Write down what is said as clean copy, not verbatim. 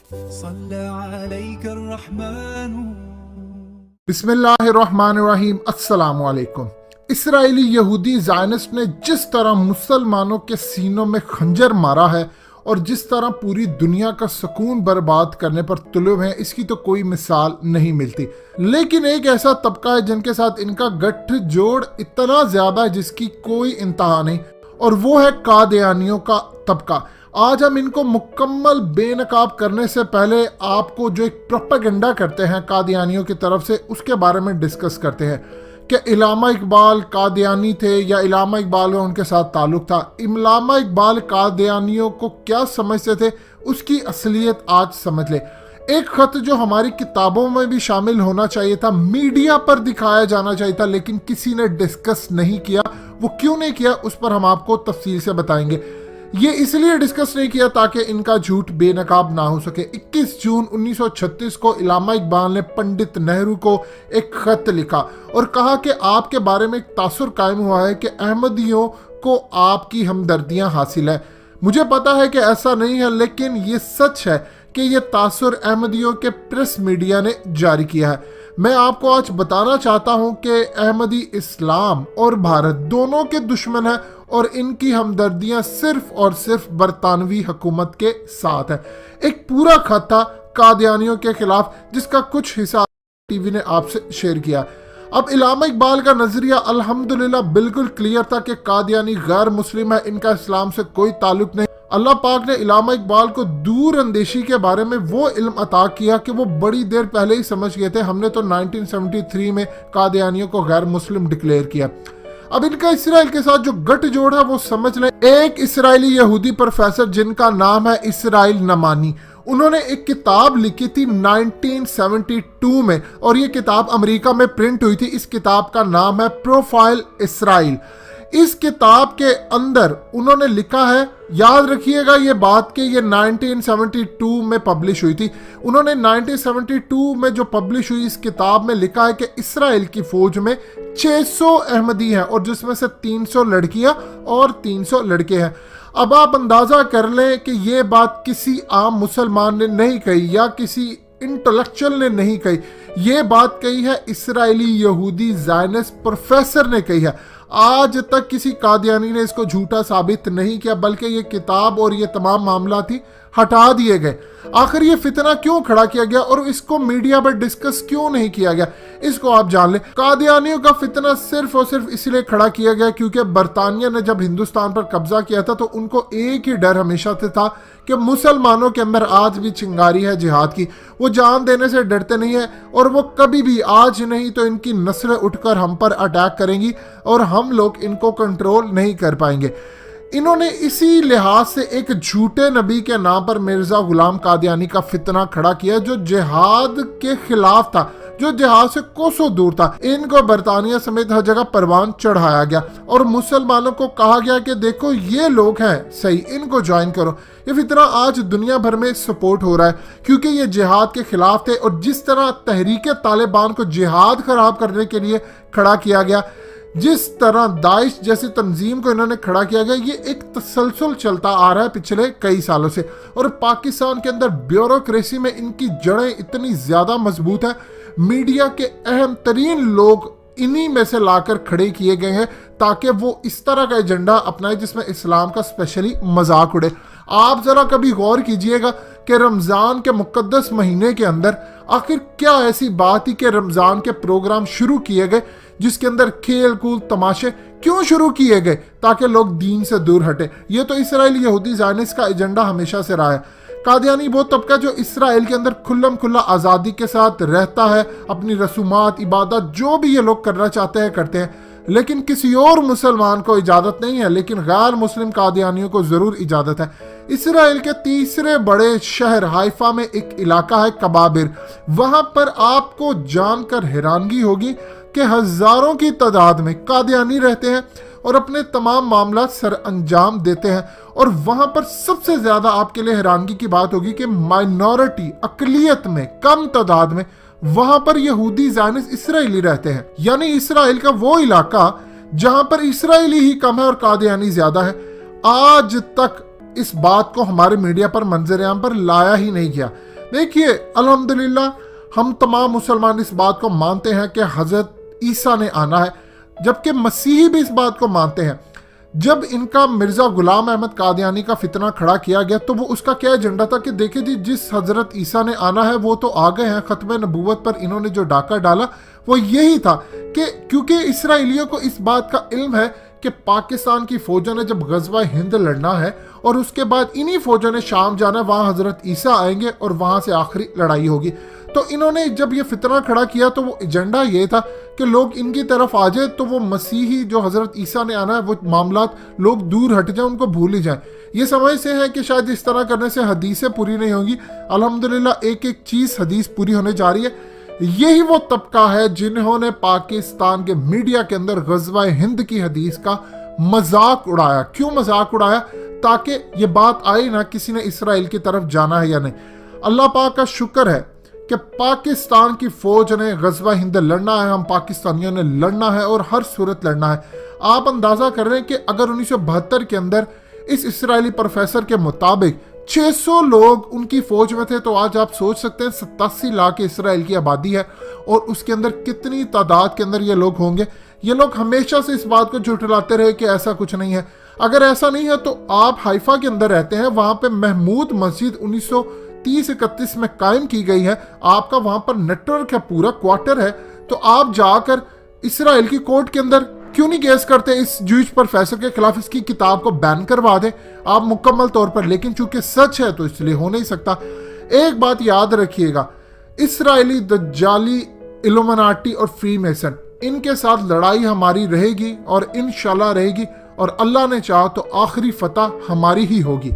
صلى عليك الرحمن. بسم اللہ الرحمن الرحیم. السلام علیکم. اسرائیلی یہودی زائنسٹ نے جس طرح مسلمانوں کے سینوں میں خنجر مارا ہے اور جس طرح پوری دنیا کا سکون برباد کرنے پر تلے ہوئے ہیں، اس کی تو کوئی مثال نہیں ملتی. لیکن ایک ایسا طبقہ ہے جن کے ساتھ ان کا گٹھ جوڑ اتنا زیادہ ہے جس کی کوئی انتہا نہیں، اور وہ ہے قادیانیوں کا طبقہ. آج ہم ان کو مکمل بے نقاب کرنے سے پہلے آپ کو جو ایک پروپیگنڈا کرتے ہیں قادیانیوں کی طرف سے، اس کے بارے میں ڈسکس کرتے ہیں کہ علامہ اقبال قادیانی تھے یا علامہ اقبال کا ان کے ساتھ تعلق تھا. علامہ اقبال قادیانیوں کو کیا سمجھتے تھے، اس کی اصلیت آج سمجھ لے. ایک خط جو ہماری کتابوں میں بھی شامل ہونا چاہیے تھا، میڈیا پر دکھایا جانا چاہیے تھا، لیکن کسی نے ڈسکس نہیں کیا. وہ کیوں نہیں کیا، اس پر ہم آپ کو تفصیل سے بتائیں گے. یہ اس لیے ڈسکس نہیں کیا تاکہ ان کا جھوٹ بے نقاب نہ ہو سکے. 21 جون 1936 کو علامہ اقبال نے پنڈت نہرو کو ایک خط لکھا اور کہا کہ آپ کے بارے میں ایک تاثر قائم ہوا ہے کہ احمدیوں کو آپ کی ہمدردیاں حاصل ہے. مجھے پتا ہے کہ ایسا نہیں ہے، لیکن یہ سچ ہے کہ یہ تاثر احمدیوں کے پریس میڈیا نے جاری کیا ہے. میں آپ کو آج بتانا چاہتا ہوں کہ احمدی اسلام اور بھارت دونوں کے دشمن ہیں، اور ان کی ہمدردیاں صرف اور صرف برطانوی حکومت کے ساتھ ہیں. ایک پورا خط تھا قادیانیوں کے خلاف جس کا کچھ حصہ ٹی وی نے آپ سے شیئر کیا. اب علامہ اقبال کا نظریہ الحمدللہ بالکل کلیئر تھا کہ قادیانی غیر مسلم ہے، ان کا اسلام سے کوئی تعلق نہیں. اللہ پاک نے علامہ اقبال کو دور اندیشی کے بارے میں وہ علم عطا کیا کہ وہ بڑی دیر پہلے ہی سمجھ گئے تھے. ہم نے تو 1973 میں قادیانیوں کو غیر مسلم ڈکلیئر کیا. اب ان کا اسرائیل کے ساتھ جو گٹ جوڑ ہے وہ سمجھ لیں. ایک اسرائیلی یہودی پروفیسر جن کا نام ہے اسرائیل نمانی، انہوں نے ایک کتاب لکھی تھی 1972 میں، اور یہ کتاب امریکہ میں پرنٹ ہوئی تھی. اس کتاب کا نام ہے پروفائل اسرائیل. اس کتاب کے اندر انہوں نے لکھا ہے، یاد رکھیے گا یہ بات کہ یہ 1972 میں پبلش ہوئی تھی. انہوں نے 1972 میں جو پبلش ہوئی اس کتاب میں لکھا ہے کہ اسرائیل کی فوج میں 600 احمدی ہیں، اور جس میں سے 300 لڑکیاں اور 300 لڑکے ہیں. اب آپ اندازہ کر لیں کہ یہ بات کسی عام مسلمان نے نہیں کہی یا کسی انٹلیکچوئل نے نہیں کہی، یہ بات کہی ہے اسرائیلی یہودی زائنسٹ پروفیسر نے کہی ہے. آج تک کسی قادیانی نے اس کو جھوٹا ثابت نہیں کیا، بلکہ یہ کتاب اور یہ تمام معاملات ہی ہٹا دیے گئے. آخر یہ فتنہ کیوں کھڑا کیا گیا اور اس کو میڈیا پر ڈسکس کیوں نہیں کیا گیا، اس کو آپ جان لیں. قادیانیوں کا فتنہ صرف اور صرف اس لیے کھڑا کیا گیا کیونکہ برطانیہ نے جب ہندوستان پر قبضہ کیا تھا تو ان کو ایک ہی ڈر ہمیشہ سے تھا کہ مسلمانوں کے اندر آج بھی چنگاری ہے جہاد کی. وہ جان دینے سے ڈرتے نہیں ہیں، اور وہ کبھی بھی آج نہیں تو ان کی نسلیں اٹھ کر ہم پر اٹیک کریں گی اور ہم لوگ ان کو کنٹرول نہیں کر پائیں گے. انہوں نے اسی لحاظ سے ایک جھوٹے نبی کے نام پر مرزا غلام قادیانی کا فتنہ کھڑا کیا جو جہاد کے خلاف تھا، جو جہاد سے کوسوں دور تھا. ان کو برطانیہ سمیت ہر جگہ پروان چڑھایا گیا اور مسلمانوں کو کہا گیا کہ دیکھو یہ لوگ ہیں صحیح، ان کو جوائن کرو. یہ فتنہ آج دنیا بھر میں سپورٹ ہو رہا ہے کیونکہ یہ جہاد کے خلاف تھے، اور جس طرح تحریک طالبان کو جہاد خراب کرنے کے لیے کھڑا کیا گیا، جس طرح داعش جیسی تنظیم کو انہوں نے کھڑا کیا گیا، یہ ایک تسلسل چلتا آ رہا ہے پچھلے کئی سالوں سے. اور پاکستان کے اندر بیوروکریسی میں ان کی جڑیں اتنی زیادہ مضبوط ہیں، میڈیا کے اہم ترین لوگ انہی میں سے لا کر کھڑے کیے گئے ہیں تاکہ وہ اس طرح کا ایجنڈا اپنائے جس میں اسلام کا اسپیشلی مذاق اڑے. آپ ذرا کبھی غور کیجئے گا کہ رمضان کے مقدس مہینے کے اندر آخر کیا ایسی بات تھی کہ رمضان کے پروگرام شروع کیے گئے جس کے اندر کھیل کود تماشے کیوں شروع کیے گئے؟ تاکہ لوگ دین سے دور ہٹے. یہ تو اسرائیلی یہودی زائنسٹ کا ایجنڈا ہمیشہ سے رہا ہے. قادیانی وہ طبقہ جو اسرائیل کے اندر کھلم کھلا آزادی کے ساتھ رہتا ہے، اپنی رسومات عبادت جو بھی یہ لوگ کرنا چاہتے ہیں کرتے ہیں، لیکن کسی اور مسلمان کو اجازت نہیں ہے. لیکن غیر مسلم قادیانیوں کو ضرور اجازت ہے. اسرائیل کے تیسرے بڑے شہر حائفہ میں ایک علاقہ ہے کبابر. وہاں پر آپ کو جان کر حیرانگی ہوگی کہ ہزاروں کی تعداد میں قادیانی رہتے ہیں اور اپنے تمام معاملات سر انجام دیتے ہیں. اور وہاں پر سب سے زیادہ آپ کے لیے حیرانگی کی بات ہوگی کہ مائنورٹی، اقلیت میں، کم تعداد میں وہاں پر یہودی زائنسٹ اسرائیلی رہتے ہیں. یعنی اسرائیل کا وہ علاقہ جہاں پر اسرائیلی ہی کم ہے اور قادیانی زیادہ ہے. آج تک اس بات کو ہمارے میڈیا پر منظر عام پر لایا ہی نہیں گیا. دیکھیے الحمدللہ ہم تمام مسلمان اس بات کو مانتے ہیں کہ حضرت عیسیٰ نے آنا ہے، جبکہ مسیحی بھی اس بات کو مانتے ہیں۔ جب ان کا مرزا غلام احمد قادیانی کا فتنہ کھڑا کیا گیا تو وہ اس کا کیا ایجنڈا تھا کہ دیکھیں جی جس حضرت عیسیٰ نے آنا ہے وہ تو آ گئے ہیں، ختم نبوت پر انہوں نے جو ڈاکہ ڈالا وہ یہی تھا کہ کیونکہ اسرائیلیوں کو اس بات کا علم ہے کہ پاکستان کی فوجوں نے جب غزوہ ہند لڑنا ہے اور اس کے بعد انہی فوجوں نے شام جانا ہے، وہاں حضرت عیسیٰ آئیں گے اور وہاں سے آخری لڑائی ہوگی۔ تو انہوں نے جب یہ فتنہ کھڑا کیا تو وہ ایجنڈا یہ تھا کہ لوگ ان کی طرف آ جائے تو وہ مسیحی جو حضرت عیسیٰ نے آنا ہے وہ معاملات لوگ دور ہٹ جائیں، ان کو بھول ہی جائیں۔ یہ سمجھ سے ہے کہ شاید اس طرح کرنے سے حدیثیں پوری نہیں ہوں گی۔ الحمدللہ ایک ایک چیز حدیث پوری ہونے جا رہی ہے۔ یہی وہ طبقہ ہے جنہوں نے پاکستان کے میڈیا کے اندر غزوہ ہند کی حدیث کا مذاق اڑایا۔ کیوں مذاق اڑایا؟ تاکہ یہ بات آئی نہ کسی نے اسرائیل کی طرف جانا ہے یا نہیں۔ اللہ پاک کا شکر ہے کہ پاکستان کی فوج نے غزوہ ہند لڑنا ہے، ہم پاکستانیوں نے لڑنا ہے اور ہر صورت لڑنا ہے۔ آپ اندازہ کر رہے ہیں کہ اگر 1972 کے اندر اس اسرائیلی پروفیسر کے مطابق 600 لوگ ان کی فوج میں تھے تو آج آپ سوچ سکتے ہیں 87 لاکھ اسرائیل کی آبادی ہے اور اس کے اندر کتنی تعداد کے اندر یہ لوگ ہوں گے۔ یہ لوگ ہمیشہ سے اس بات کو جھٹلاتے رہے کہ ایسا کچھ نہیں ہے۔ اگر ایسا نہیں ہے تو آپ حیفا کے اندر رہتے ہیں، وہاں پہ محمود مسجد 1930-31 میں قائم کی گئی ہے، آپ کا وہاں پر نیٹ ورک ہے، پورا کوارٹر ہے، تو آپ جا کر اسرائیل کی کورٹ کے اندر کیوں نہیں کیس کرتے اس جوئش پروفیسر کے خلاف، اس کی کتاب کو بین کروا دیں آپ مکمل طور پر۔ لیکن چونکہ سچ ہے تو اس لیے ہو نہیں سکتا۔ ایک بات یاد رکھیے گا، اسرائیلی دجالی الومناٹی اور فری میسن ان کے ساتھ لڑائی ہماری رہے گی اور انشاءاللہ رہے گی، اور اللہ نے چاہا تو آخری فتح ہماری ہی ہوگی۔